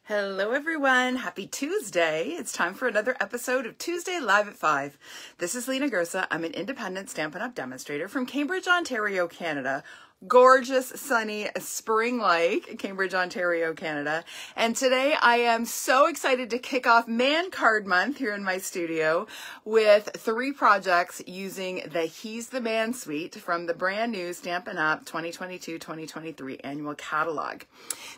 Hello everyone, happy Tuesday. It's time for another episode of Tuesday Live at 5. This is Lena Gersa. I'm an independent Stampin' Up! Demonstrator from Cambridge, Ontario, Canada. Gorgeous, sunny, spring-like Cambridge, Ontario, Canada. And today I am so excited to kick off Man Card Month here in my studio with 3 projects using the He's the Man suite from the brand new Stampin' Up! 2022-2023 annual catalog.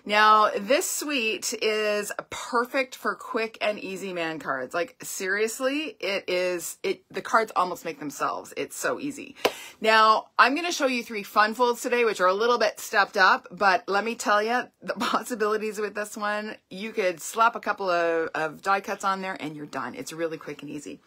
Now, this suite is perfect for quick and easy man cards. Like, seriously, the cards almost make themselves. It's so easy. Now, I'm going to show you 3 fun folds today, which are a little bit stepped up, but let me tell you, the possibilities with this one, you could slap a couple of die cuts on there and you're done. It's really quick and easy.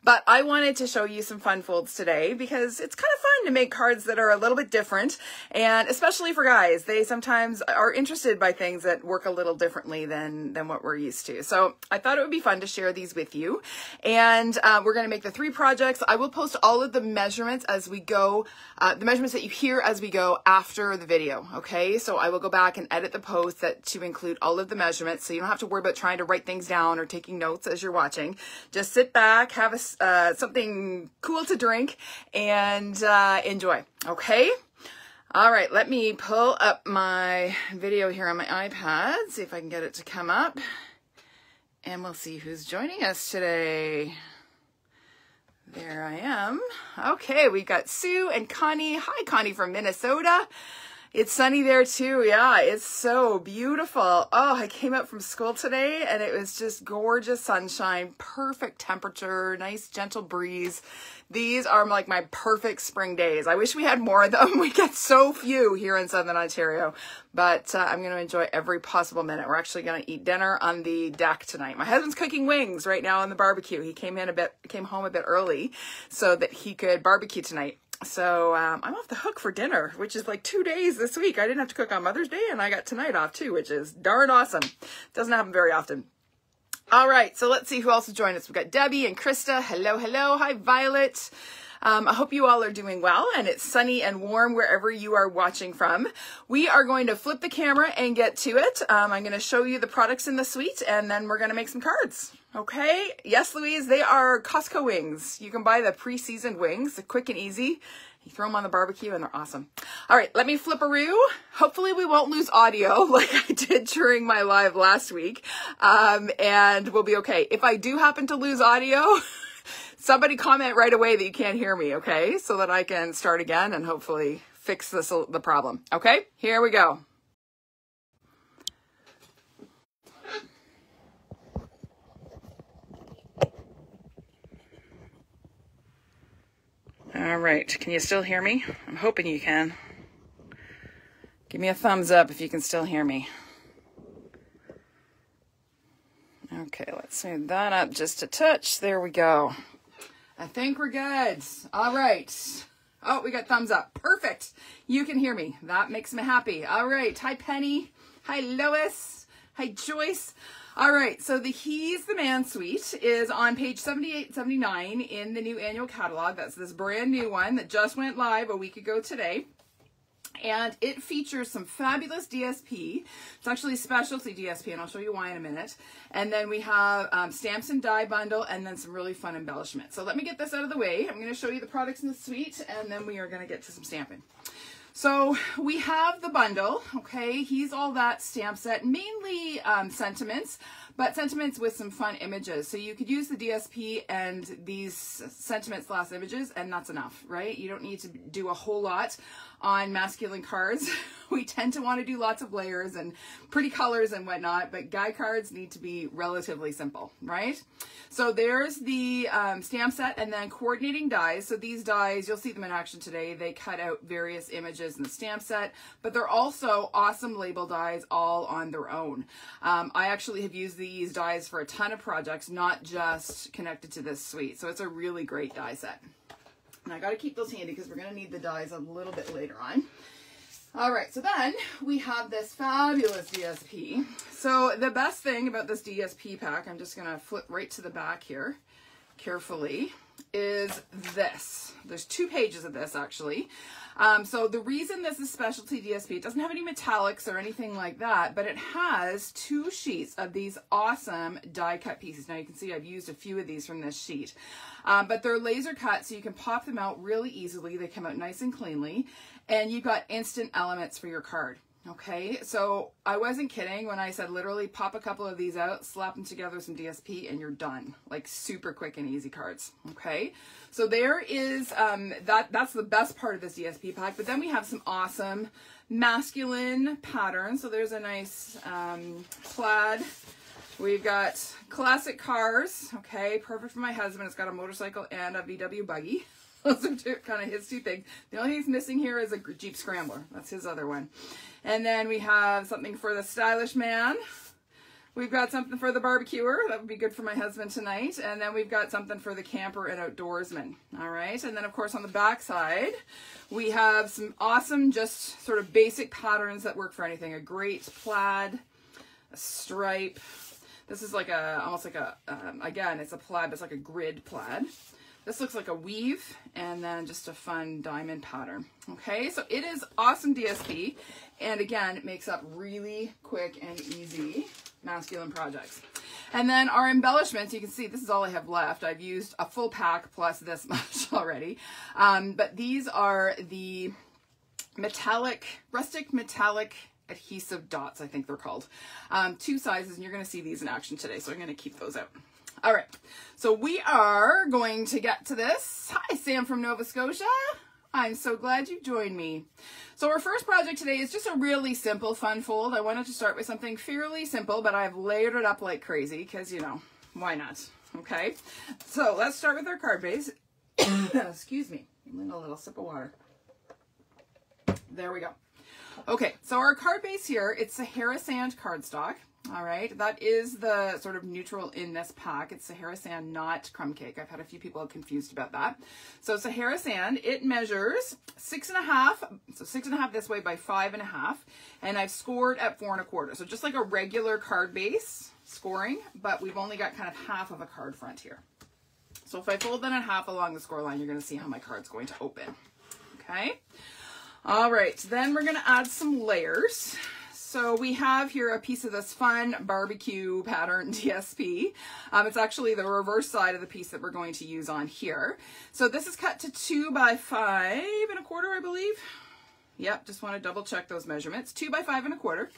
But I wanted to show you some fun folds today because it's kind of fun to make cards that are a little bit different, and especially for guys, they sometimes are interested by things that work a little differently than what we're used to. So I thought it would be fun to share these with you, and we're going to make the 3 projects. I will post all of the measurements as we go, the measurements that you hear as we go after the video, okay? So I will go back and edit the post to include all of the measurements, so you don't have to worry about trying to write things down or taking notes as you're watching. Just sit back, have something cool to drink, and enjoy, okay? All right, let me pull up my video here on my iPad, see if I can get it to come up, and we'll see who's joining us today. There I am. Okay, we've got Sue and Connie. Hi, Connie from Minnesota. It's sunny there too. Yeah, it's so beautiful. Oh, I came out from school today and it was just gorgeous sunshine, perfect temperature, nice gentle breeze. These are like my perfect spring days. I wish we had more of them. We get so few here in Southern Ontario, but I'm going to enjoy every possible minute. We're actually going to eat dinner on the deck tonight. My husband's cooking wings right now on the barbecue. He came home a bit early so that he could barbecue tonight. So I'm off the hook for dinner, which is like 2 days this week. I didn't have to cook on Mother's Day, and I got tonight off too, which is darn awesome. Doesn't happen very often. All right, so let's see who else has joined us. We've got Debbie and Krista. Hello, hello. Hi, Violet. I hope you all are doing well, and it's sunny and warm wherever you are watching from. We are going to flip the camera and get to it. I'm going to show you the products in the suite, and then we're going to make some cards. Okay? Yes, Louise, they are Costco wings. You can buy the pre-seasoned wings. They're quick and easy. You throw them on the barbecue, and they're awesome. All right, let me flip-a-roo. Hopefully, we won't lose audio like I did during my live last week, and we'll be okay. If I do happen to lose audio, somebody comment right away that you can't hear me, okay? So that I can start again and hopefully fix the problem. Okay, here we go. All right, can you still hear me? I'm hoping you can. Give me a thumbs up if you can still hear me. Okay, let's move that up just a touch. There we go. I think we're good. All right. Oh, we got thumbs up. Perfect. You can hear me. That makes me happy. All right. Hi, Penny. Hi, Lois. Hi, Joyce. All right. So the He's the Man suite is on page 78, 79 in the new annual catalog. That's this brand new one that just went live a week ago today. And it features some fabulous DSP. It's actually specialty DSP, and I'll show you why in a minute. And then we have stamps and die bundle, and then some really fun embellishments. So let me get this out of the way. I'm going to show you the products in the suite, and then we are going to get to some stamping. So we have the bundle, okay? He's All That stamp set, mainly sentiments, but sentiments with some fun images. So you could use the DSP and these sentiments / images, and that's enough, right? You don't need to do a whole lot on masculine cards. We tend to want to do lots of layers and pretty colors and whatnot, but guy cards need to be relatively simple, right? So there's the stamp set and then coordinating dies. So these dies, you'll see them in action today. They cut out various images in the stamp set, but they're also awesome label dies all on their own. I actually have used these dies for a ton of projects, not just connected to this suite. So it's a really great die set. And I got to keep those handy because we're going to need the dies a little bit later on. All right, so then we have this fabulous DSP. So the best thing about this DSP pack, I'm just going to flip right to the back here carefully. is this. There's 2 pages of this actually. So the reason this is specialty DSP, it doesn't have any metallics or anything like that, but it has 2 sheets of these awesome die cut pieces. Now you can see I've used a few of these from this sheet, but they're laser cut, so you can pop them out really easily. They come out nice and cleanly, and you've got instant elements for your card. Okay, so I wasn't kidding when I said literally pop a couple of these out, slap them together with some DSP, and you're done. Like super quick and easy cards. Okay, so there is, that's the best part of this DSP pack. But then we have some awesome masculine patterns. So there's a nice plaid. We've got classic cars. Okay, perfect for my husband. It's got a motorcycle and a VW buggy. Those are kind of his 2 things. The only thing he's missing here is a Jeep Scrambler. That's his other one. And then we have something for the stylish man. We've got something for the barbecuer. That would be good for my husband tonight. And then we've got something for the camper and outdoorsman. All right. And then, of course, on the back side, we have some awesome, just sort of basic patterns that work for anything. A great plaid, a stripe. This is like a, almost like a, again, it's a plaid, but it's like a grid plaid. This looks like a weave, and then just a fun diamond pattern. Okay, so it is awesome DSP, and again, it makes up really quick and easy masculine projects. And then our embellishments, you can see this is all I have left. I've used a full pack plus this much already. But these are the metallic, rustic metallic adhesive dots, I think they're called. 2 sizes, and you're going to see these in action today, so I'm going to keep those out. All right, so we are going to get to this. Hi, Sam from Nova Scotia. I'm so glad you joined me. So our first project today is just a really simple fun fold. I wanted to start with something fairly simple, but I've layered it up like crazy because, you know, why not? Okay, so let's start with our card base. Excuse me, a little sip of water. There we go. Okay, so our card base here, it's Sahara Sand cardstock. All right, that is the sort of neutral in this pack. It's Sahara Sand, not crumb cake. I've had a few people confused about that. So Sahara Sand, it measures 6.5, so 6.5 this way by 5.5, and I've scored at 4 1/4. So just like a regular card base scoring, but we've only got kind of half of a card front here. So if I fold that in half along the score line, you're going to see how my card's going to open. Okay. All right, then we're going to add some layers. So we have here a piece of this fun barbecue pattern DSP. It's actually the reverse side of the piece that we're going to use on here. So this is cut to 2 by 5 1/4, I believe. Yep, just want to double check those measurements. 2 by 5 1/4.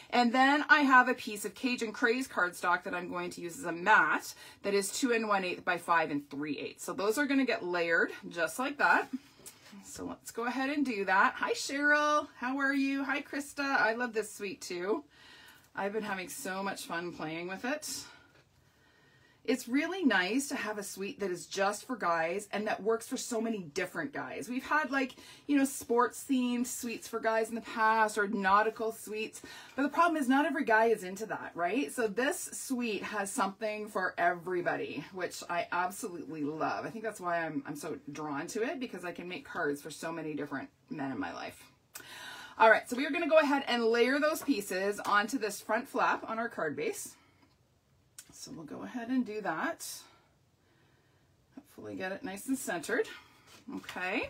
And then I have a piece of Cajun Craze cardstock that I'm going to use as a mat that is 2 1/8 by 5 3/8. So those are going to get layered just like that. So let's go ahead and do that. Hi, Cheryl. How are you? Hi, Krista. I love this suite too. I've been having so much fun playing with it. It's really nice to have a suite that is just for guys and that works for so many different guys. We've had, like, you know, sports themed suites for guys in the past, or nautical suites, but the problem is not every guy is into that, right? So this suite has something for everybody, which I absolutely love. I think that's why I'm so drawn to it, because I can make cards for so many different men in my life. All right, so we are going to go ahead and layer those pieces onto this front flap on our card base. So we'll go ahead and do that. Hopefully get it nice and centered. Okay.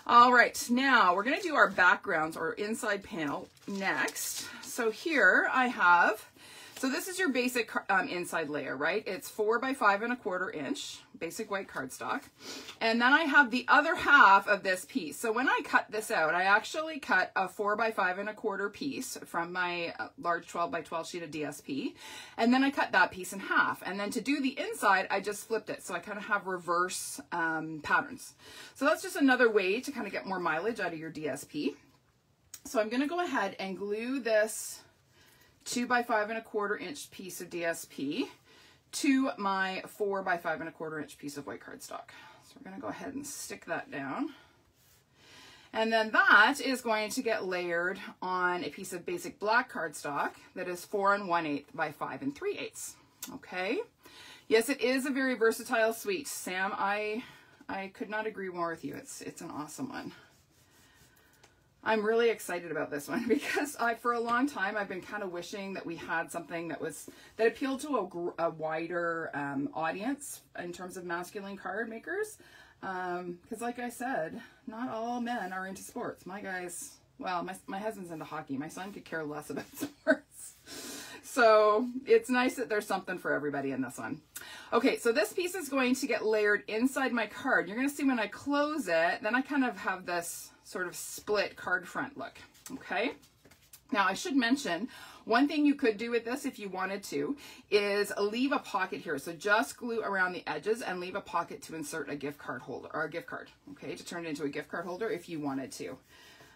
All right, now we're going to do our backgrounds or inside panel next. So here I have, so this is your basic inside layer, right? It's 4 by 5 1/4 inch, basic white cardstock. And then I have the other half of this piece. So when I cut this out, I actually cut a 4 by 5 1/4 piece from my large 12 by 12 sheet of DSP. And then I cut that piece in half. And then to do the inside, I just flipped it. So I kind of have reverse patterns. So that's just another way to kind of get more mileage out of your DSP. So I'm going to go ahead and glue this 2 by 5 1/4 inch piece of DSP to my 4 by 5 1/4 inch piece of white cardstock. So we're going to go ahead and stick that down. And then that is going to get layered on a piece of basic black cardstock that is 4 1/8 by 5 3/8. Okay. Yes, it is a very versatile suite. Sam, I could not agree more with you. It's an awesome one. I'm really excited about this one because for a long time I've been kind of wishing that we had something that appealed to a wider audience in terms of masculine card makers. Because like I said, not all men are into sports. My guys, well, my husband's into hockey. My son could care less about sports. So it's nice that there's something for everybody in this one. Okay, so this piece is going to get layered inside my card. You're going to see when I close it, then I kind of have this sort of split card front look. Okay. Now I should mention one thing you could do with this if you wanted to is leave a pocket here. So just glue around the edges and leave a pocket to insert a gift card holder or a gift card. Okay, to turn it into a gift card holder if you wanted to.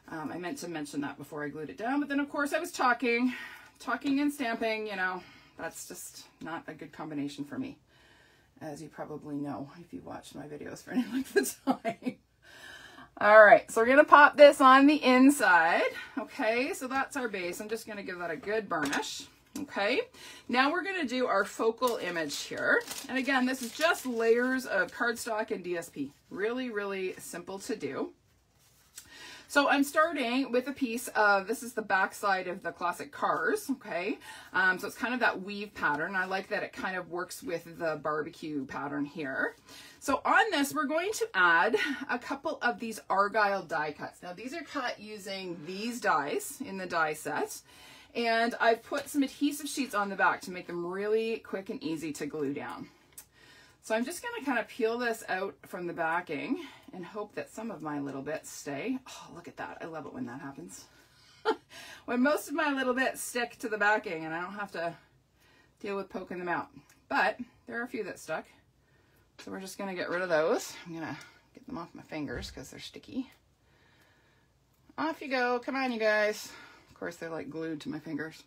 I meant to mention that before I glued it down, but then of course I was talking and stamping, you know, that's just not a good combination for me, as you probably know if you watched my videos for any length of time. All right, so we're gonna pop this on the inside. Okay, so that's our base. I'm just gonna give that a good burnish. Okay, now we're gonna do our focal image here. And again, this is just layers of cardstock and DSP. Really, really simple to do. So I'm starting with a piece of, this is the back side of the classic cars, okay? So it's kind of that weave pattern. I like that it kind of works with the barbecue pattern here. So on this, we're going to add a couple of these Argyle die cuts. Now these are cut using these dies in the die set. And I've put some adhesive sheets on the back to make them really quick and easy to glue down. So I'm just going to kind of peel this out from the backing and hope that some of my little bits stay. Oh, look at that. I love it when that happens. When most of my little bits stick to the backing and I don't have to deal with poking them out. But there are a few that stuck. So we're just going to get rid of those. I'm going to get them off my fingers because they're sticky. Off you go. Come on, you guys. Of course, they're like glued to my fingers.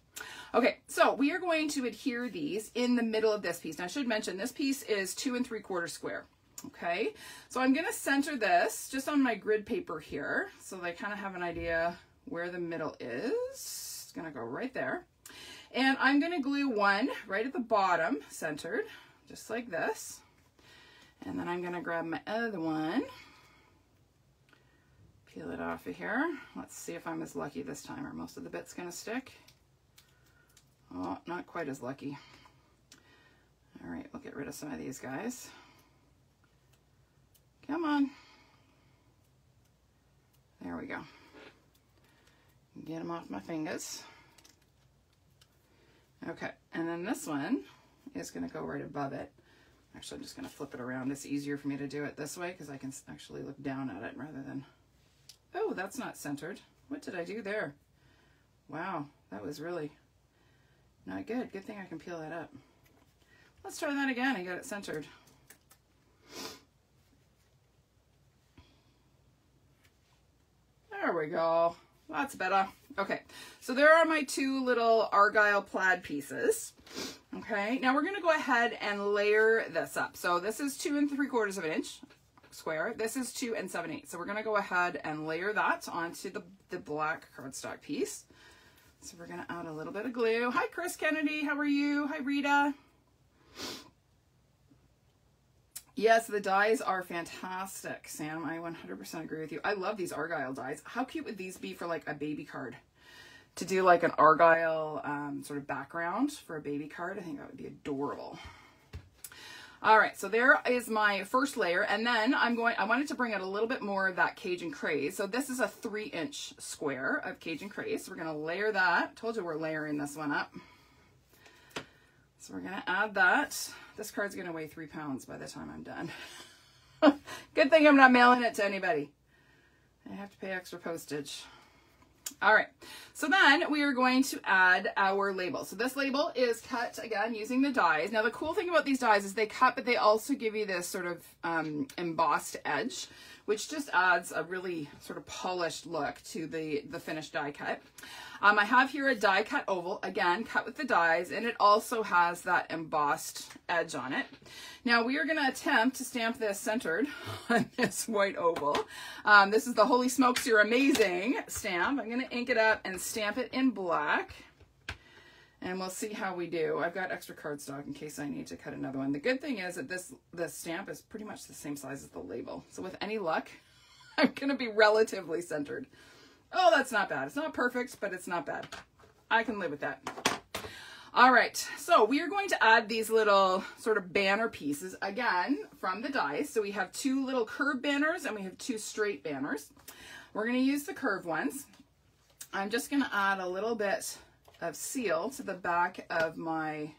Okay, so we are going to adhere these in the middle of this piece. Now I should mention this piece is 2 3/4 square. Okay, so I'm going to center this just on my grid paper here so they kind of have an idea where the middle is. It's going to go right there. And I'm going to glue one right at the bottom, centered, just like this. And then I'm going to grab my other one. Peel it off of here. Let's see if I'm as lucky this time. Are most of the bits going to stick? Oh, not quite as lucky. All right, we'll get rid of some of these guys. Come on. There we go. Get them off my fingers. Okay, and then this one is going to go right above it. Actually, I'm just going to flip it around. It's easier for me to do it this way because I can actually look down at it rather than... Oh, that's not centered. What did I do there? Wow, that was really not good. Good thing I can peel that up. Let's try that again and get it centered. There we go. That's better. Okay, so there are my two little Argyle plaid pieces. Okay, now we're going to go ahead and layer this up. So this is 2 3/4 inch square. This is 2 7/8. So we're going to go ahead and layer that onto the black cardstock piece. So we're going to add a little bit of glue. Hi, Chris Kennedy. How are you? Hi, Rita. Yes, the dies are fantastic, Sam. I 100% agree with you. I love these Argyle dies. How cute would these be for like a baby card? To do like an Argyle sort of background for a baby card. I think that would be adorable. All right, so there is my first layer. And then I wanted to bring out a little bit more of that Cajun Craze. So this is a 3-inch square of Cajun Craze. So we're going to layer that. Told you we're layering this one up. So we're going to add that. This card's going to weigh 3 pounds by the time I'm done. Good thing I'm not mailing it to anybody. I have to pay extra postage. All right, so then we are going to add our label. So this label is cut, again, using the dies. Now, the cool thing about these dies is they cut, but they also give you this sort of embossed edge, which just adds a really sort of polished look to the finished die cut. I have here a die cut oval, again, cut with the dies, and it also has that embossed edge on it. Now we are going to attempt to stamp this centered on this white oval. This is the Holy Smokes, You're Amazing stamp. I'm going to ink it up and stamp it in black, and we'll see how we do. I've got extra cardstock in case I need to cut another one. The good thing is that this stamp is pretty much the same size as the label. So with any luck, I'm going to be relatively centered. Oh, that's not bad. It's not perfect, but it's not bad. I can live with that. All right, so we are going to add these little sort of banner pieces again from the dies. So we have 2 little curved banners and we have 2 straight banners. We're going to use the curved ones. I'm just going to add a little bit of seal to the back of my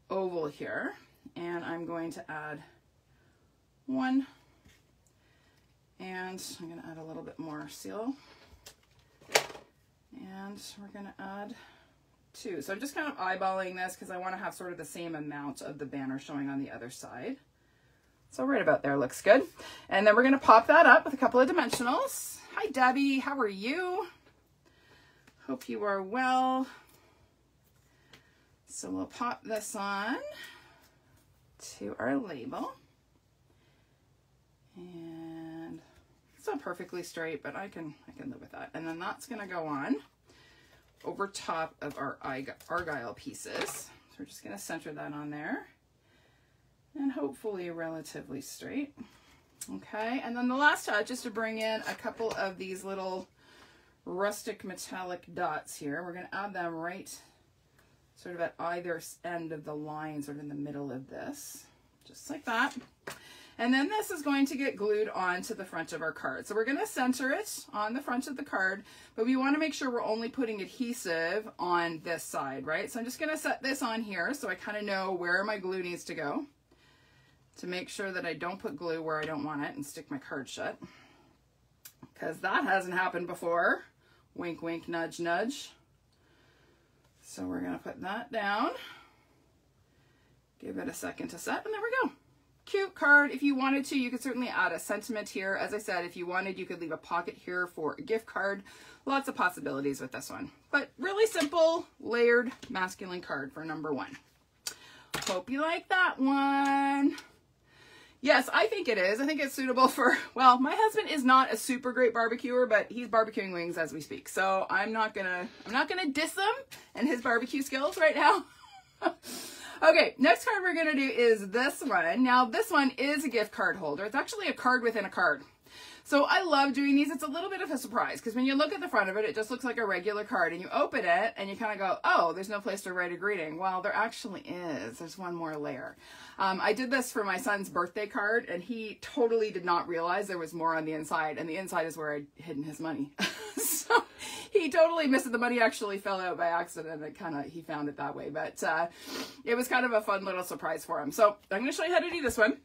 oval here, and I'm going to add 1, and I'm going to add a little bit more seal, and we're going to add 2. So I'm just kind of eyeballing this because I want to have sort of the same amount of the banner showing on the other side. So right about there looks good. And then we're going to pop that up with a couple of dimensionals. Hi Debbie, how are you? Hope you are well. So we'll pop this on to our label. And it's not perfectly straight, but I can live with that. And then that's going to go on over top of our Argyle pieces. So we're just going to center that on there and hopefully relatively straight. Okay, and then the last touch is to bring in a couple of these little rustic metallic dots here. We're going to add them right sort of at either end of the line, sort of in the middle of this, just like that. And then this is going to get glued onto the front of our card. So we're going to center it on the front of the card, but we want to make sure we're only putting adhesive on this side, right? So I'm just going to set this on here so I kind of know where my glue needs to go to make sure that I don't put glue where I don't want it and stick my card shut, because that hasn't happened before. Wink, wink, nudge, nudge. So we're going to put that down, give it a second to set, and there we go. Cute card. If you wanted to, you could certainly add a sentiment here. As I said, if you wanted, you could leave a pocket here for a gift card. Lots of possibilities with this one, but really simple, layered, masculine card for number 1. Hope you like that one. Yes, I think it is. I think it's suitable for, well, my husband is not a super great barbecuer, but he's barbecuing wings as we speak. So I'm not gonna diss him and his barbecue skills right now. Okay, next card we're going to do is this one. Now, this one is a gift card holder. It's actually a card within a card. So I love doing these. It's a little bit of a surprise because when you look at the front of it, it just looks like a regular card, and you open it and you kind of go, oh, there's no place to write a greeting. Well, there actually is. There's one more layer. I did this for my son's birthday card, and he totally did not realize there was more on the inside, and the inside is where I'd hidden his money. So he totally missed it. The money actually fell out by accident. He found it that way, but it was kind of a fun little surprise for him. So I'm going to show you how to do this one.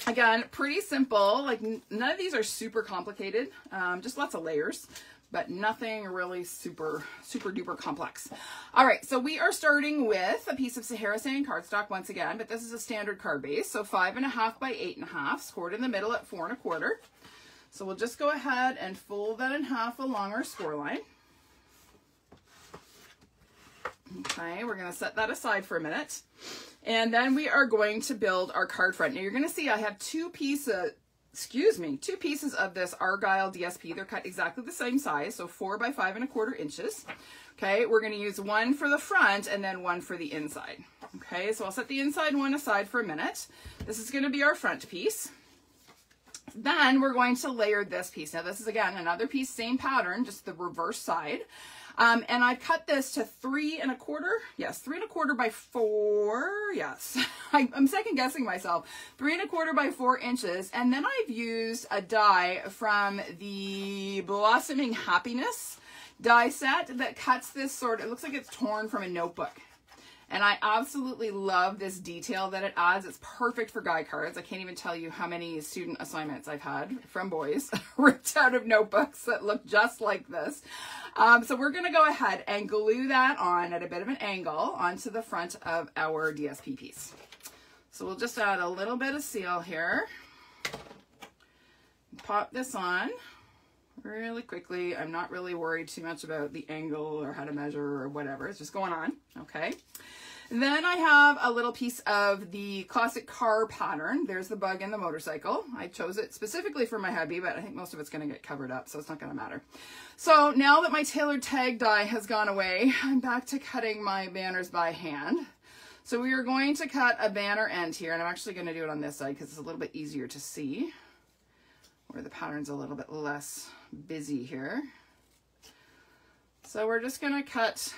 Again, pretty simple. Like, none of these are super complicated. Just lots of layers, but nothing really super duper complex. All right, so we are starting with a piece of Sahara Sand cardstock once again, but this is a standard card base. So 5.5 by 8.5, scored in the middle at 4.25. So we'll just go ahead and fold that in half along our score line. Okay, we're going to set that aside for a minute. And then we are going to build our card front. Now you're going to see I have two pieces of this Argyle DSP. They're cut exactly the same size, so 4 by 5.25 inches. Okay, we're going to use one for the front and then one for the inside. Okay, so I'll set the inside one aside for a minute. This is going to be our front piece. Then we're going to layer this piece. Now this is, again, another piece, same pattern, just the reverse side. And I cut this to 3.25. Yes, 3.25 by 4. Yes, I'm second guessing myself. 3.25 by 4 inches. And then I've used a die from the Blossoming Happiness die set that cuts this sort of, it looks like it's torn from a notebook. And I absolutely love this detail that it adds. It's perfect for guy cards. I can't even tell you how many student assignments I've had from boys ripped out of notebooks that look just like this. So we're going to go ahead and glue that on at a bit of an angle onto the front of our DSP piece. So we'll just add a little bit of seal here. Pop this on really quickly. I'm not really worried too much about the angle or how to measure or whatever. It's just going on. Okay. Then I have a little piece of the classic car pattern. There's the bug and the motorcycle. I chose it specifically for my hubby, but I think most of it's going to get covered up, so it's not going to matter. So now that my tailored tag die has gone away, I'm back to cutting my banners by hand. So we are going to cut a banner end here, and I'm actually going to do it on this side because it's a little bit easier to see, where the pattern's a little bit less busy here. So we're just gonna cut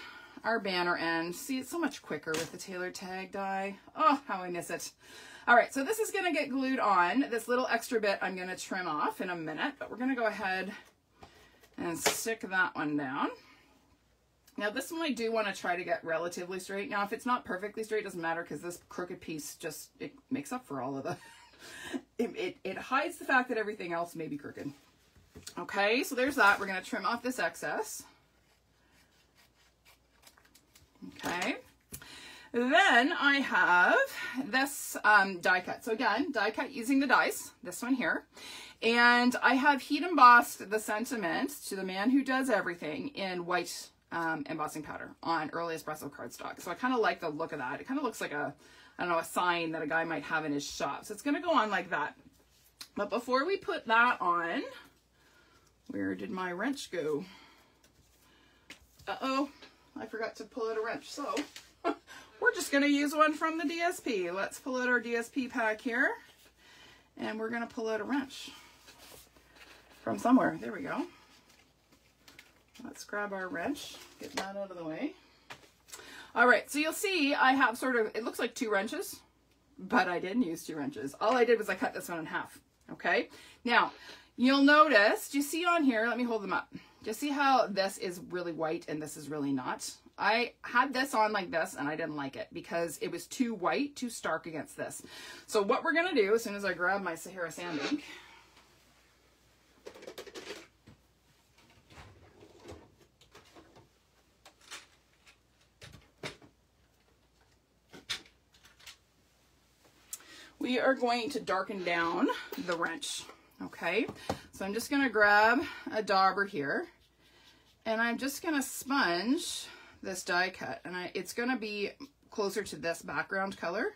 our banner end. See, it's so much quicker with the tailor tag die. Oh, how I miss it. All right, so this is gonna get glued on. This little extra bit I'm gonna trim off in a minute, but we're gonna go ahead and stick that one down. Now this one I do want to try to get relatively straight. Now if it's not perfectly straight, it doesn't matter because this crooked piece just, it makes up for all of the, it hides the fact that everything else may be crooked. Okay, so there's that. We're going to trim off this excess. Okay. Then I have this die cut. So again, die cut using the dies, this one here. And I have heat embossed the sentiment to the man who does everything in white embossing powder on early espresso cardstock. So I kind of like the look of that. It kind of looks like a, I don't know, a sign that a guy might have in his shop. So it's going to go on like that. But before we put that on, where did my wrench go? Uh-oh, I forgot to pull out a wrench. So we're just going to use one from the DSP. Let's pull out our DSP pack here. And we're going to pull out a wrench from somewhere. There we go. Let's grab our wrench, get that out of the way. All right, so you'll see I have sort of, it looks like 2 wrenches, but I didn't use 2 wrenches. All I did was I cut this one in half, okay? Now, you'll notice, do you see on here, let me hold them up. Do you see how this is really white and this is really not? I had this on like this and I didn't like it because it was too white, too stark against this. So what we're gonna do, as soon as I grab my Sahara Sand ink, we are going to darken down the wrench, okay? So I'm just gonna grab a dauber here and I'm just gonna sponge this die cut and it's gonna be closer to this background color,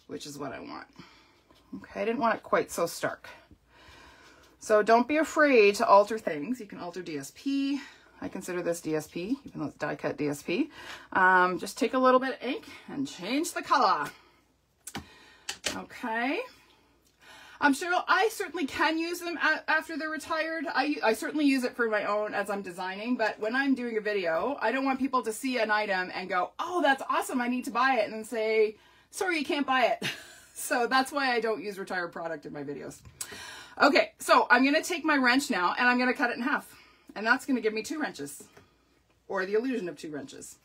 which is what I want. Okay, I didn't want it quite so stark. So don't be afraid to alter things. You can alter DSP. I consider this DSP, even though it's die cut DSP. Just take a little bit of ink and change the color. Okay, I'm sure I certainly can use them after they're retired. I certainly use it for my own as I'm designing, but when I'm doing a video, I don't want people to see an item and go, oh, that's awesome, I need to buy it, and then say, sorry, you can't buy it. So that's why I don't use retired product in my videos. Okay, so I'm going to take my wrench now and I'm going to cut it in half, and that's going to give me 2 wrenches, or the illusion of 2 wrenches.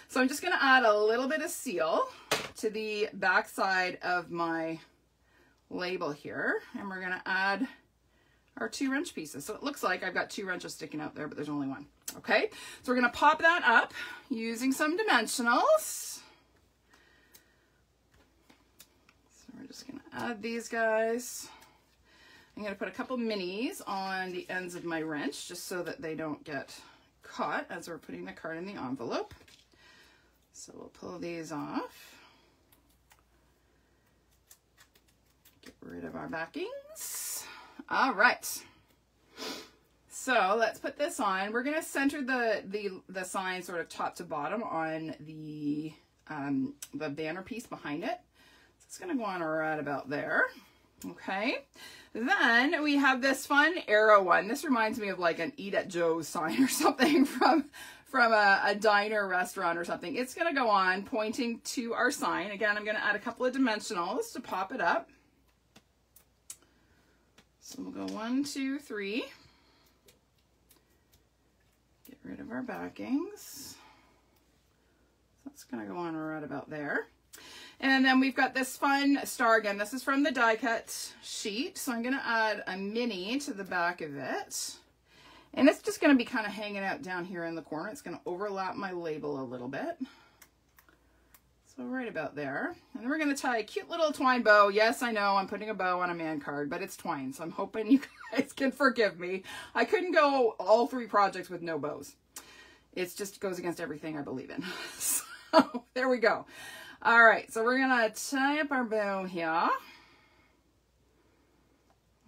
So I'm just going to add a little bit of seal to the back side of my label here, and we're going to add our 2 wrench pieces. So it looks like I've got 2 wrenches sticking out there, but there's only 1. Okay, so we're going to pop that up using some dimensionals. So we're just going to add these guys. I'm going to put a couple minis on the ends of my wrench just so that they don't get caught as we're putting the card in the envelope. So we'll pull these off. Get rid of our backings. All right. So let's put this on. We're going to center the sign sort of top to bottom on the banner piece behind it. So it's going to go on right about there. Okay. Then we have this fun arrow one. This reminds me of like an Eat at Joe's sign or something from a diner restaurant or something. It's going to go on pointing to our sign. Again, I'm going to add a couple of dimensionals to pop it up. So we'll go 1, 2, 3. Get rid of our backings. That's going to go on right about there. And then we've got this fun star again. This is from the die cut sheet. So I'm going to add a mini to the back of it. And it's just going to be kind of hanging out down here in the corner. It's going to overlap my label a little bit. So right about there. And then we're going to tie a cute little twine bow. Yes, I know I'm putting a bow on a man card, but it's twine. So I'm hoping you guys can forgive me. I couldn't go all 3 projects with no bows. It just goes against everything I believe in. So there we go. All right, so we're going to tie up our bow here.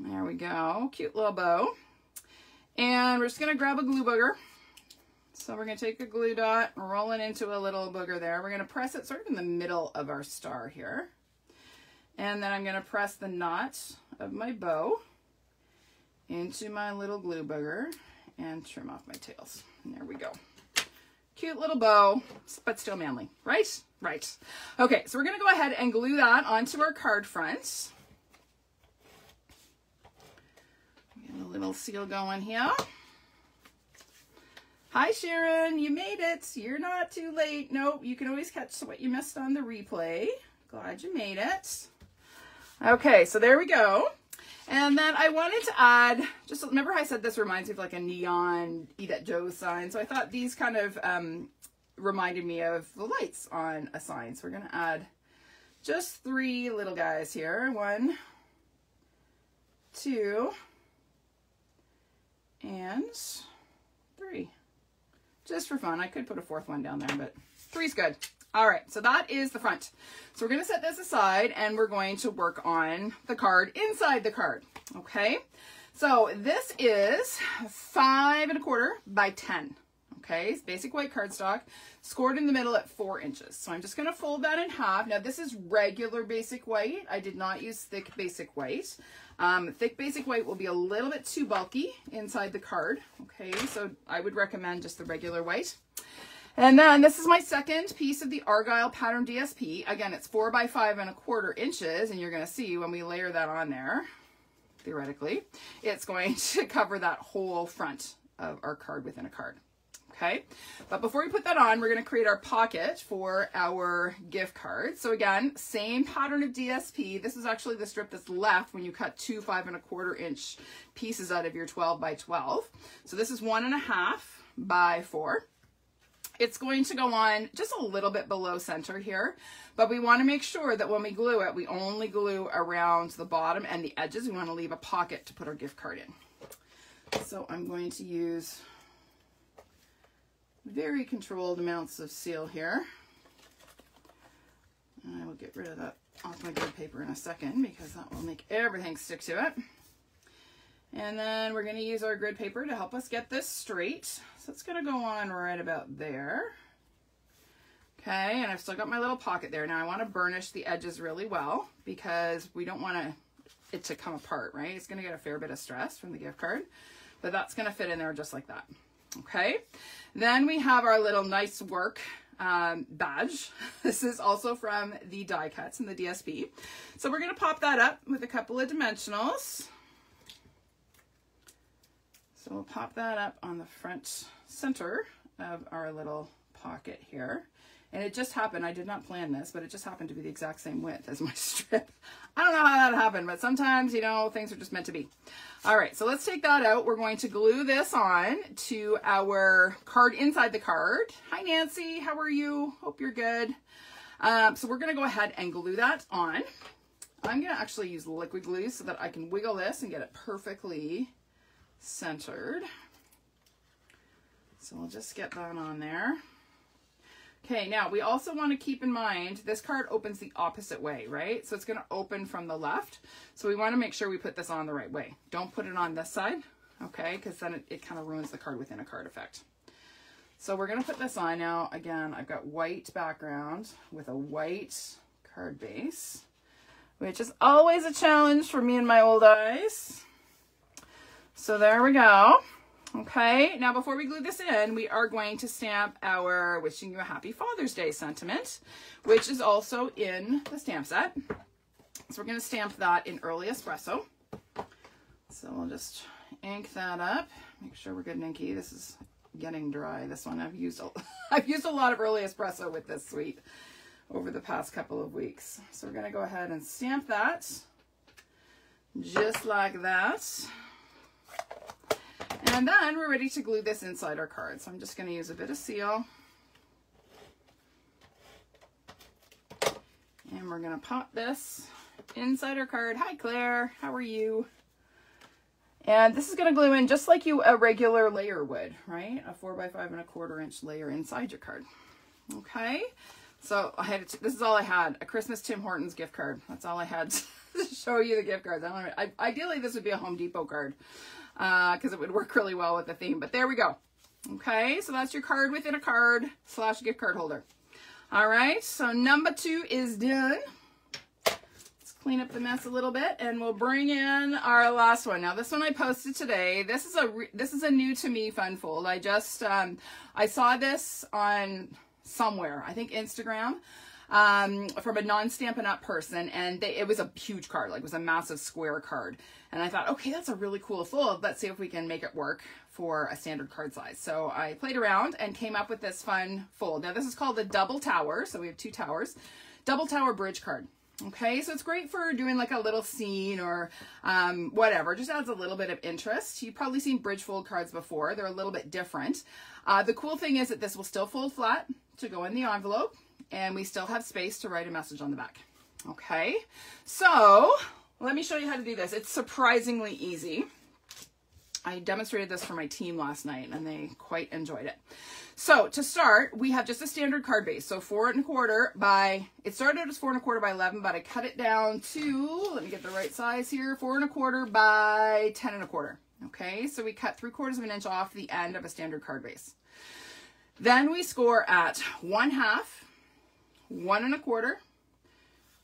There we go. Cute little bow. And we're just going to grab a glue booger. So we're going to take a glue dot and roll it into a little booger there. We're going to press it sort of in the middle of our star here. And then I'm going to press the knot of my bow into my little glue booger and trim off my tails. And there we go. Cute little bow, but still manly, right? Right. Okay, so we're going to go ahead and glue that onto our card front. Get a little seal going here. Hi, Sharon. You made it. You're not too late. Nope, you can always catch what you missed on the replay. Glad you made it. Okay, so there we go. And then I wanted to add, just remember I said this reminds me of like a neon Eat at Joe's sign. So I thought these kind of reminded me of the lights on a sign. So we're going to add just 3 little guys here. 1, 2, and 3. Just for fun. I could put a 4th one down there, but 3's good. All right, so that is the front. So we're going to set this aside and we're going to work on the card inside the card. Okay, so this is 5 1/4 by 10. Okay, it's basic white cardstock, scored in the middle at 4 inches. So I'm just going to fold that in half. Now this is regular basic white. I did not use thick basic white. Thick basic white will be a little bit too bulky inside the card. Okay, so I would recommend just the regular white. And then this is my second piece of the Argyle pattern DSP. Again, it's 4 by 5 1/4 inches, and you're going to see when we layer that on there, theoretically, it's going to cover that whole front of our card within a card. Okay, but before we put that on, we're going to create our pocket for our gift card. So again, same pattern of DSP. This is actually the strip that's left when you cut 2 5 1/4 inch pieces out of your 12 by 12. So this is 1 1/2 by 4. It's going to go on just a little bit below center here, but we want to make sure that when we glue it, we only glue around the bottom and the edges. We want to leave a pocket to put our gift card in. So I'm going to use very controlled amounts of seal here. And I will get rid of that off my grid paper in a second because that will make everything stick to it. And then we're going to use our grid paper to help us get this straight. So it's going to go on right about there. Okay, and I've still got my little pocket there. Now I want to burnish the edges really well because we don't want it to come apart, right? It's going to get a fair bit of stress from the gift card, but that's going to fit in there just like that. Okay, then we have our little nice work badge. This is also from the Die Cuts and the DSP. So we're going to pop that up with a couple of dimensionals. So we'll pop that up on the front center of our little pocket here. And it just happened, I did not plan this, but it just happened to be the exact same width as my strip. I don't know how that happened, but sometimes, you know, things are just meant to be. All right, so let's take that out. We're going to glue this on to our card inside the card. Hi, Nancy, how are you? Hope you're good. So we're gonna go ahead and glue that on. I'm gonna actually use liquid glue so that I can wiggle this and get it perfectly centered. So we'll just get that on there. Okay, now we also want to keep in mind this card opens the opposite way, right? So it's going to open from the left. So we want to make sure we put this on the right way. Don't put it on this side, okay? Because then it kind of ruins the card within a card effect. So we're going to put this on now. Again, I've got white background with a white card base, which is always a challenge for me and my old eyes. So there we go. Okay, now before we glue this in, we are going to stamp our wishing you a happy Father's Day sentiment, which is also in the stamp set. So we're going to stamp that in Early Espresso. So we'll just ink that up. Make sure we're good and inky. This is getting dry, this one. I've used a lot of Early Espresso with this suite over the past couple of weeks. So we're going to go ahead and stamp that just like that. And then we're ready to glue this inside our card. So I'm just going to use a bit of seal. And we're going to pop this inside our card. Hi, Claire. How are you? And this is going to glue in just like a regular layer would, right? A 4 by 5 1/4 inch layer inside your card. Okay. So this is all I had. A Christmas Tim Hortons gift card. That's all I had to show you the gift cards. Ideally, this would be a Home Depot card, because it would work really well with the theme, but there we go. Okay, so that's your card within a card / gift card holder. All right, so number 2 is done. Let's clean up the mess a little bit, and we'll bring in our last one. Now this one I posted today. This is a new to me fun fold. I just I saw this on somewhere, I think Instagram, from a non-Stampin' Up person, and it was a huge card, like it was a massive square card, and I thought, okay, that's a really cool fold. Let's see if we can make it work for a standard card size. So I played around and came up with this fun fold. Now this is called the double tower, so we have 2 towers, double tower bridge card. Okay, so it's great for doing like a little scene or whatever. Just adds a little bit of interest. You've probably seen bridge fold cards before. They're a little bit different. The cool thing is that this will still fold flat to go in the envelope, and we still have space to write a message on the back. Okay, so let me show you how to do this. It's surprisingly easy. I demonstrated this for my team last night, and they quite enjoyed it. So to start, we have just a standard card base. So 4 1/4 by, it started as 4 1/4 by 11, but I cut it down to, let me get the right size here, 4 1/4 by 10 1/4. Okay, so we cut 3/4 of an inch off the end of a standard card base. Then we score at 1/2, 1 1/4,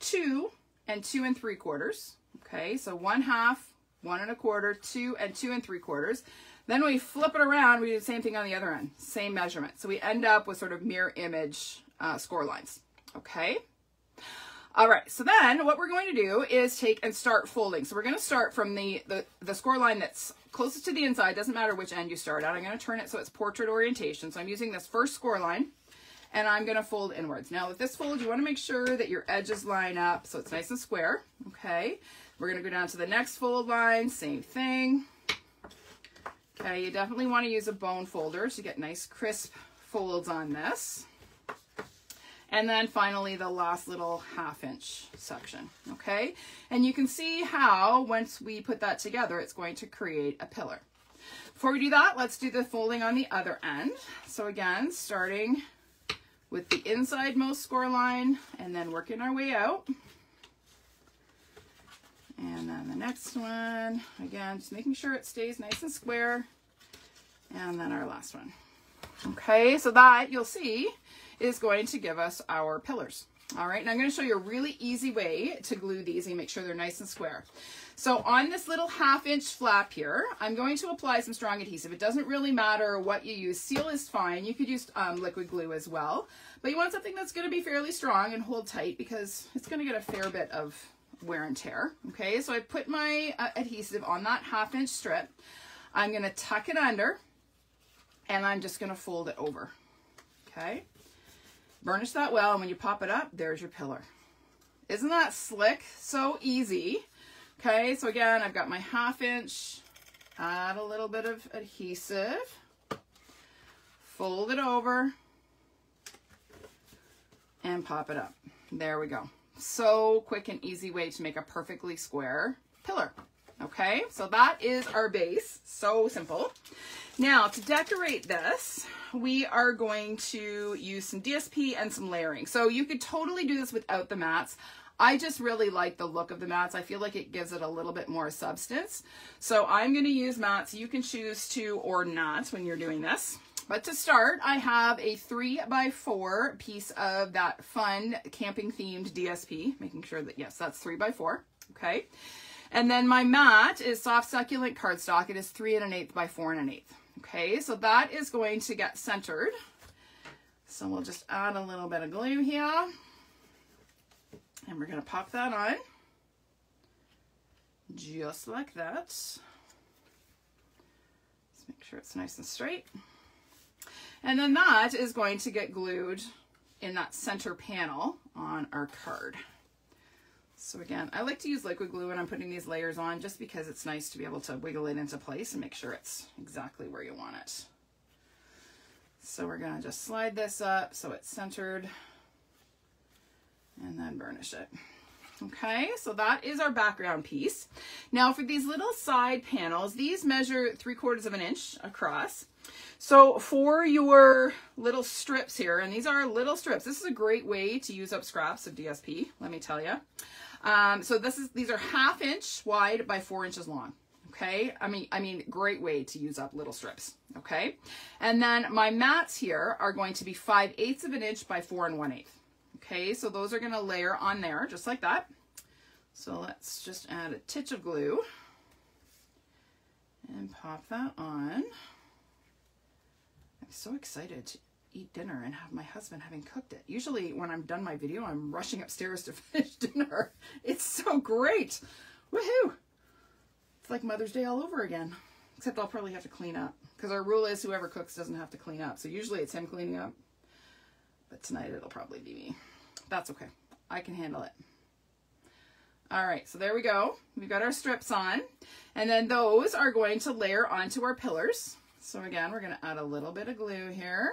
2, and 2 3/4. Okay, so 1/2, 1 1/4, 2, and 2 3/4. Then we flip it around, we do the same thing on the other end, same measurement. So we end up with sort of mirror image score lines, okay? All right, so then what we're going to do is take and start folding. So we're going to start from the score line that's closest to the inside, doesn't matter which end you start at. I'm going to turn it so it's portrait orientation. So I'm using this first score line, and I'm going to fold inwards. Now with this fold, you want to make sure that your edges line up so it's nice and square, okay? We're going to go down to the next fold line, same thing. Okay, you definitely want to use a bone folder to get nice crisp folds on this. And then finally the last little 1/2 inch section, okay? And you can see how once we put that together, it's going to create a pillar. Before we do that, let's do the folding on the other end. So again, starting with the inside most score line and then working our way out. And then the next one, again, just making sure it stays nice and square. And then our last one. Okay, so that, you'll see, is going to give us our pillars. All right, and I'm going to show you a really easy way to glue these and make sure they're nice and square. So on this little 1/2 inch flap here, I'm going to apply some strong adhesive. It doesn't really matter what you use. Seal is fine. You could use liquid glue as well. But you want something that's going to be fairly strong and hold tight because it's going to get a fair bit of wear and tear. Okay, so I put my adhesive on that 1/2 inch strip. I'm going to tuck it under, and I'm just going to fold it over. Okay, burnish that well, and when you pop it up, there's your pillar. Isn't that slick? So easy. Okay, so again, I've got my 1/2 inch, add a little bit of adhesive, fold it over, and pop it up. There we go. So quick and easy way to make a perfectly square pillar. Okay, so that is our base. So simple. Now to decorate this, we are going to use some DSP and some layering. So you could totally do this without the mats. I just really like the look of the mats. I feel like it gives it a little bit more substance. So I'm going to use mats. You can choose to or not when you're doing this. But to start, I have a 3x4 piece of that fun camping themed DSP, making sure that, yes, that's 3x4, okay? And then my mat is soft succulent cardstock. It is 3 1/8 by 4 1/8, okay? So that is going to get centered. So we'll just add a little bit of glue here. And we're gonna pop that on, just like that. Let's make sure it's nice and straight. And then that is going to get glued in that center panel on our card. So again, I like to use liquid glue when I'm putting these layers on just because it's nice to be able to wiggle it into place and make sure it's exactly where you want it. So we're gonna just slide this up so it's centered and then burnish it. Okay, so that is our background piece. Now for these little side panels, these measure 3/4 of an inch across. So for your little strips here, and these are little strips, this is a great way to use up scraps of DSP, let me tell you. So these are 1/2 inch wide by 4 inches long. Okay, I mean, great way to use up little strips. Okay, and then my mats here are going to be 5/8 of an inch by 4 1/8. Okay, so those are going to layer on there just like that. So let's just add a titch of glue and pop that on. I'm so excited to eat dinner and have my husband having cooked it. Usually when I'm done my video, I'm rushing upstairs to finish dinner. It's so great. Woohoo! It's like Mother's Day all over again. Except I'll probably have to clean up. Because our rule is whoever cooks doesn't have to clean up. So usually it's him cleaning up. But tonight it'll probably be me. That's okay. I can handle it. All right, so there we go. We've got our strips on. And then those are going to layer onto our pillars. So again, we're going to add a little bit of glue here.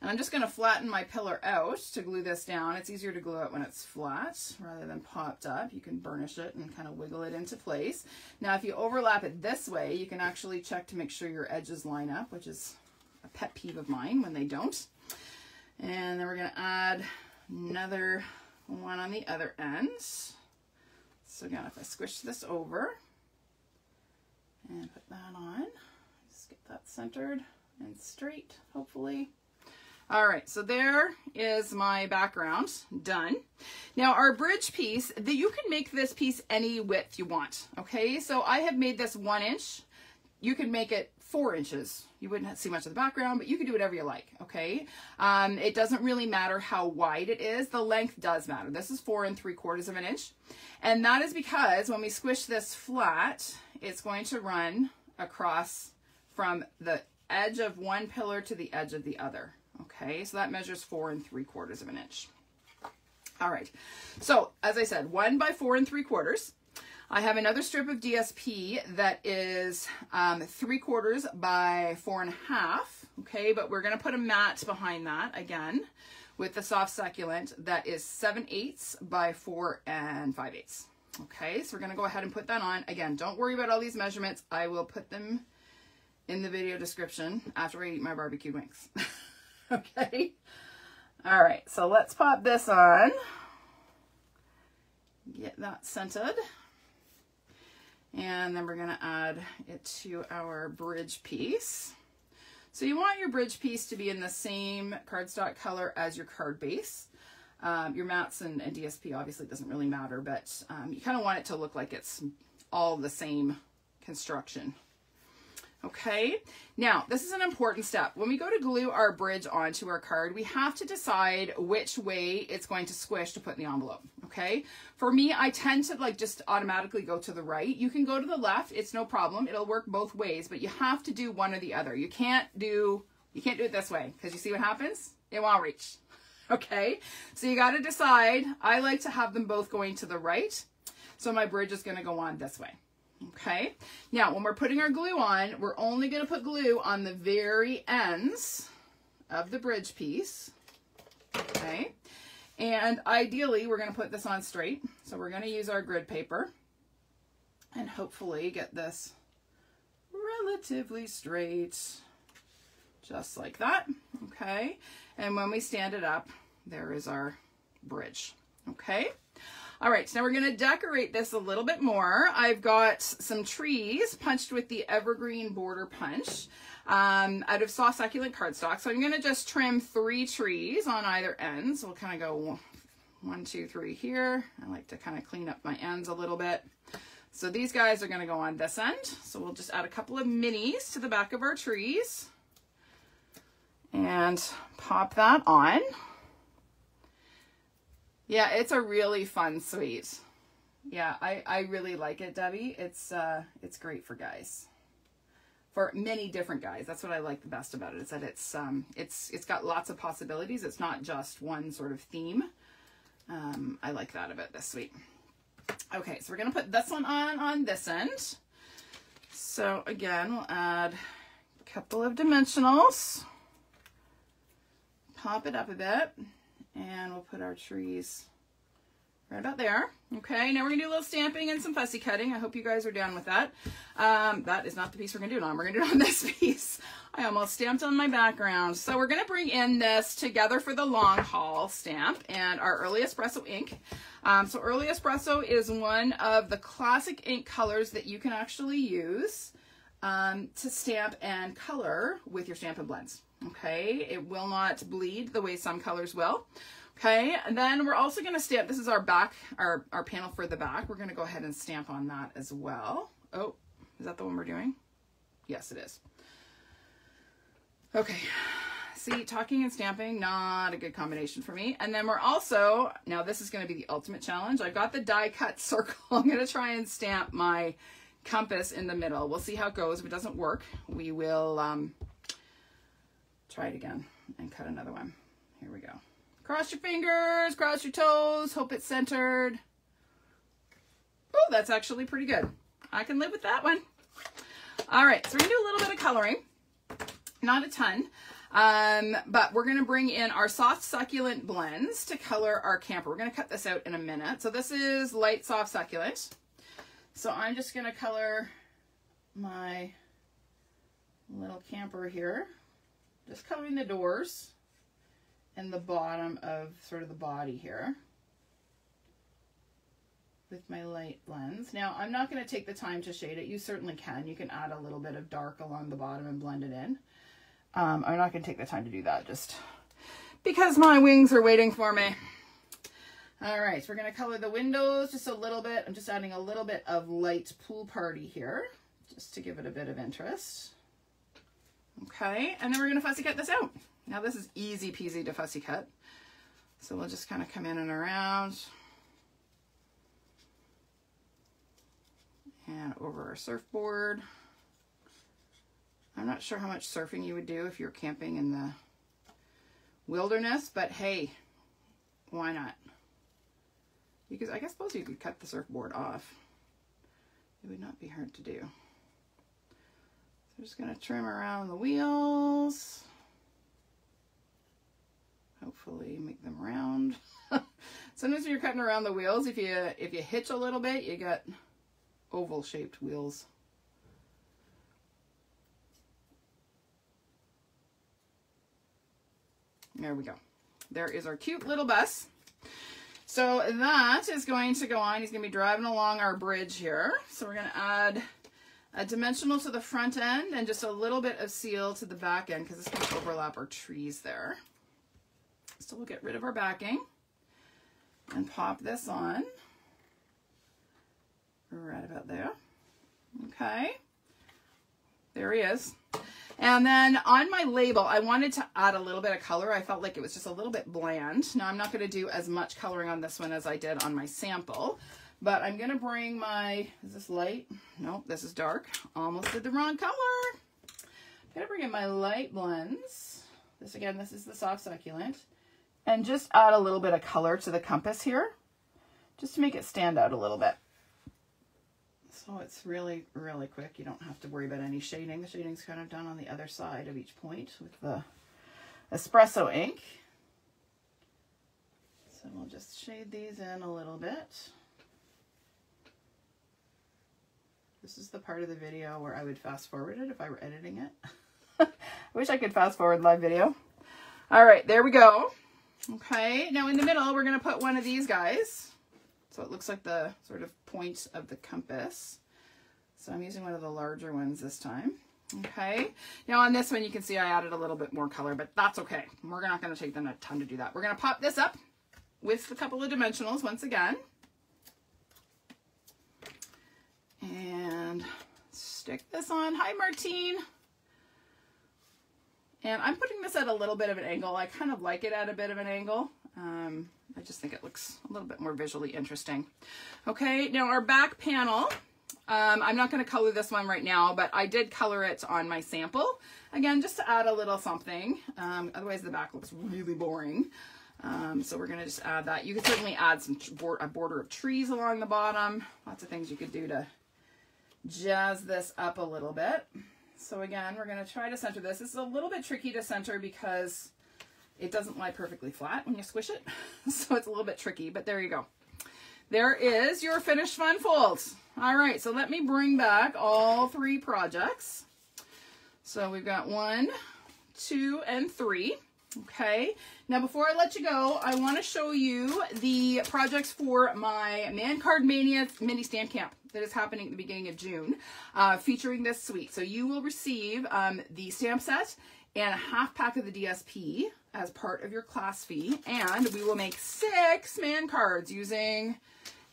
And I'm just going to flatten my pillar out to glue this down. It's easier to glue it when it's flat rather than popped up. You can burnish it and kind of wiggle it into place. Now, if you overlap it this way, you can actually check to make sure your edges line up, which is a pet peeve of mine when they don't. And then we're going to add another one on the other end. So again, if I squish this over and put that on, just get that centered and straight, hopefully. All right, so there is my background done. Now our bridge piece, you can make this piece any width you want, okay? So I have made this 1 inch. You can make it 4 inches. You wouldn't see much of the background, but you can do whatever you like, okay? It doesn't really matter how wide it is. The length does matter. This is 4 3/4 of an inch. And that is because when we squish this flat, it's going to run across from the edge of one pillar to the edge of the other. Okay, so that measures 4 3/4 of an inch. All right, so as I said, 1 by 4 3/4. I have another strip of DSP that is 3/4 by 4 1/2. Okay, but we're going to put a mat behind that again with the soft succulent that is 7/8 by 4 5/8. Okay, so we're going to go ahead and put that on. Again, don't worry about all these measurements. I will put them in the video description after I eat my barbecue wings. Okay. All right. So let's pop this on. Get that scented. And then we're going to add it to our bridge piece. So you want your bridge piece to be in the same cardstock color as your card base. Your mats and DSP obviously doesn't really matter, but you kind of want it to look like it's all the same construction. Okay, now this is an important step. When we go to glue our bridge onto our card, we have to decide which way it's going to squish to put in the envelope. Okay, for me, I tend to like just automatically go to the right. You can go to the left, it's no problem. It'll work both ways, but you have to do one or the other. You can't do it this way because you see what happens? It won't reach. Okay, so you got to decide. I like to have them both going to the right, so my bridge is going to go on this way. Okay, now when we're putting our glue on, we're only going to put glue on the very ends of the bridge piece. Okay, and ideally we're going to put this on straight. So we're going to use our grid paper and hopefully get this relatively straight, just like that. Okay, and when we stand it up, there is our bridge. Okay. All right, so now we're going to decorate this a little bit more. I've got some trees punched with the evergreen border punch out of soft succulent cardstock. So I'm going to just trim 3 trees on either end. So we'll kind of go 1, 2, 3 here. I like to kind of clean up my ends a little bit. So these guys are going to go on this end. So we'll just add a couple of minis to the back of our trees and pop that on. Yeah, it's a really fun suite. Yeah, I really like it, Debbie. It's great for guys. For many different guys. That's what I like the best about it, is that it's got lots of possibilities. It's not just one sort of theme. I like that about this suite. Okay, so we're gonna put this one on this end. So again, we'll add a couple of dimensionals. Pop it up a bit. And we'll put our trees right about there. Okay, now we're gonna do a little stamping and some fussy cutting. I hope you guys are down with that. That is not the piece we're gonna do it on. We're gonna do it on this piece. I almost stamped on my background. So we're gonna bring in this Together for the Long Haul stamp and our Early Espresso ink. So Early Espresso is one of the classic ink colors that you can actually use to stamp and color with your Stampin' Blends. Okay, it will not bleed the way some colors will. Okay, and then we're also going to stamp. This is our back, our panel for the back. We're going to go ahead and stamp on that as well. Oh, is that the one we're doing? Yes, it is. Okay, see, talking and stamping, not a good combination for me. And then we're also, now this is going to be the ultimate challenge. I've got the die cut circle. I'm going to try and stamp my compass in the middle. We'll see how it goes. If it doesn't work, we will try it again and cut another one. Here we go. Cross your fingers, cross your toes, hope it's centered. Oh, that's actually pretty good. I can live with that one. All right, so we're gonna do a little bit of coloring. Not a ton, but we're gonna bring in our soft succulent blends to color our camper. We're gonna cut this out in a minute. So this is light soft succulent. So I'm just gonna color my little camper here. Just coloring the doors and the bottom of sort of the body here with my light blends. Now, I'm not going to take the time to shade it. You certainly can. You can add a little bit of dark along the bottom and blend it in. I'm not going to take the time to do that just because my wings are waiting for me. All right, so we're going to color the windows just a little bit. I'm just adding a little bit of light pool party here just to give it a bit of interest. Okay, and then we're going to fussy cut this out. Now this is easy peasy to fussy cut. So we'll just kind of come in and around and over our surfboard. I'm not sure how much surfing you would do if you're camping in the wilderness, but hey, why not? Because I suppose you could cut the surfboard off. It would not be hard to do. So I'm just going to trim around the wheels. Hopefully make them round. Sometimes when you're cutting around the wheels, if you hitch a little bit, you get oval shaped wheels. There we go. There is our cute little bus. So that is going to go on. He's going to be driving along our bridge here. So we're going to add a dimensional to the front end and just a little bit of seal to the back end because it's going to overlap our trees there. So we'll get rid of our backing and pop this on right about there. Okay, there he is. And then on my label, I wanted to add a little bit of color. I felt like it was just a little bit bland. Now I'm not going to do as much coloring on this one as I did on my sample, but I'm going to bring my, is this light? Nope, this is dark. Almost did the wrong color. I'm going to bring in my light blends. This again, this is the soft succulent. And just add a little bit of color to the compass here, just to make it stand out a little bit. So it's really, really quick. You don't have to worry about any shading. The shading's kind of done on the other side of each point with the espresso ink. So we'll just shade these in a little bit. This is the part of the video where I would fast forward it if I were editing it. I wish I could fast forward live video. All right, there we go. Okay, now in the middle, we're going to put one of these guys. So it looks like the sort of point of the compass. So I'm using one of the larger ones this time. Okay, now on this one, you can see I added a little bit more color, but that's okay. We're not going to take them a ton to do that. We're going to pop this up with a couple of dimensionals once again. And stick this on. Hi, Martine. And I'm putting this at a little bit of an angle. I kind of like it at a bit of an angle. I just think it looks a little bit more visually interesting. Okay, now our back panel. I'm not going to color this one right now, but I did color it on my sample. Again, just to add a little something. Otherwise, the back looks really boring. So we're going to just add that. You could certainly add a border of trees along the bottom. Lots of things you could do to jazz this up a little bit. So again, we're going to try to center this. This is a little bit tricky to center because it doesn't lie perfectly flat when you squish it. So it's a little bit tricky, but there you go. There is your finished fun folds. All right, so let me bring back all three projects. So we've got 1, 2, and 3. Okay, now before I let you go, I want to show you the projects for my Man Card Mania mini stamp camp that is happening at the beginning of June, featuring this suite. So you will receive the stamp set and a half pack of the DSP as part of your class fee, and we will make 6 man cards using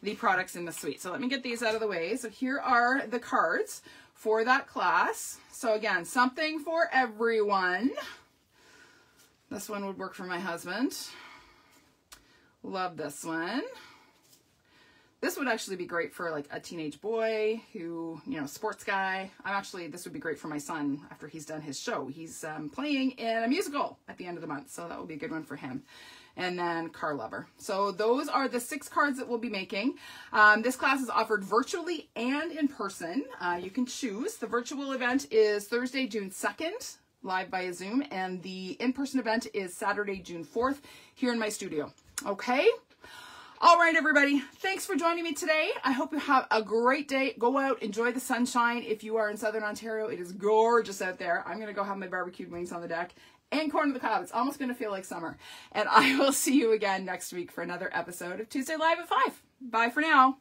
the products in the suite. So let me get these out of the way. So here are the cards for that class. So again, something for everyone. This one would work for my husband. Love this one. This would actually be great for like a teenage boy who, you know, sports guy. This would be great for my son after he's done his show. He's playing in a musical at the end of the month, so that will be a good one for him. And then car lover. So those are the 6 cards that we'll be making. This class is offered virtually and in person. You can choose. The virtual event is Thursday, June 2nd, live via Zoom, and the in-person event is Saturday, June 4th, here in my studio. Okay? All right, everybody. Thanks for joining me today. I hope you have a great day. Go out, enjoy the sunshine. If you are in Southern Ontario, it is gorgeous out there. I'm going to go have my barbecued wings on the deck and corn on the cob. It's almost going to feel like summer. And I will see you again next week for another episode of Tuesday Live at 5. Bye for now.